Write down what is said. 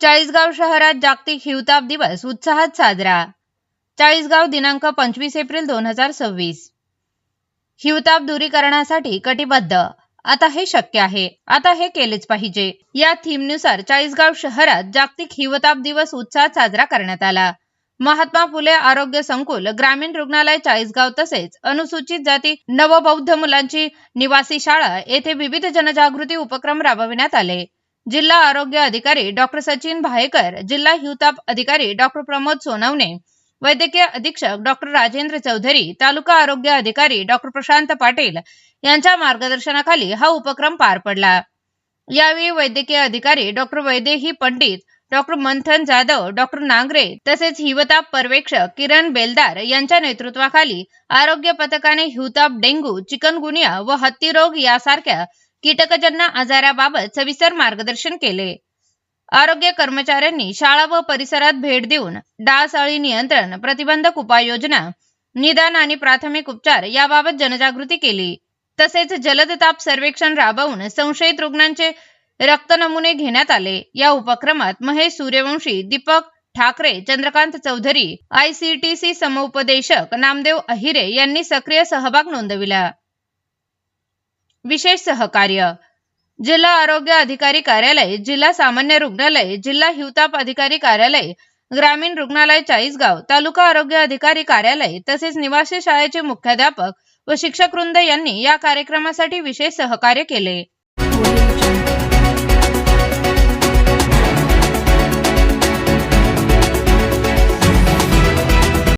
चाळीसगाव शहरात जागतिक हिवताप दिवस उत्साहात साजरा। चाळीसगाव दिनांक 25 एप्रिल 2026। हिवताप दूरीकरणासाठी कटिबद्ध। आता हे शक्य आहे, आता हे केलेच पाहिजे या थीमनुसार चाळीसगाव शहरात जागतिक हिवताप दिवस उत्साहात साजरा करण्यात आला। महात्मा फुले आरोग्य संकुल, ग्रामीण रुग्णालय चाळीसगाव तसेच अनुसूचित जाती नवबौद्ध मुलांची निवासी शाळा येथे विविध जनजागृती उपक्रम राबविण्यात आले। जिल्हा आरोग्य अधिकारी डॉक्टर सचिन भायेकर, जिल्हा हिवताप अधिकारी डॉक्टर प्रमोद सोनवणे, वैद्यकीय अधीक्षक डॉक्टर राजेंद्र चौधरी, तालुका आरोग्य अधिकारी डॉक्टर प्रशांत पाटील यांच्या मार्गदर्शनाखाली हा उपक्रम पार पडला। यावेळी वैद्यकीय अधिकारी डॉक्टर वैदेही पंडित, डॉक्टर मंथन जाधव, डॉक्टर नांगरे तसेच हिवताप पर्यवेक्षक किरण बेलदार यांच्या नेतृत्वाखाली आरोग्य पथकाने हिवताप, डेंग्यू, चिकनगुनिया व हत्ती रोग यासारख्या कीटकजन्य आजाराबाबत सविस्तर मार्गदर्शन केले। आरोग्य कर्मचाऱ्यांनी शाळा व परिसरात भेट देऊन डास-अळी नियंत्रण, प्रतिबंधक उपाययोजना, निदान आणि प्राथमिक उपचार याबाबत जनजागृती केली। तसेच जलद ताप सर्वेक्षण राबवून संशयित रुग्णांचे रक्त नमुने घेण्यात आले। या उपक्रमात महेश सूर्यवंशी, दीपक ठाकरे, चंद्रकांत चौधरी, ICTC समुपदेशक नामदेव अहिरे यांनी सक्रिय सहभाग नोंदविला। विशेष सहकार्य जिल्हा आरोग्य अधिकारी कार्यालय, जिल्हा सामान्य रुग्णालय, जिल्हा हिवताप अधिकारी कार्यालय, ग्रामीण रुग्णालय चाळीसगाव, तालुका आरोग्य अधिकारी कार्यालय तसेच निवासी शाळेचे मुख्याध्यापक व शिक्षकवृंद यांनी या कार्यक्रमासाठी विशेष सहकार्य केले।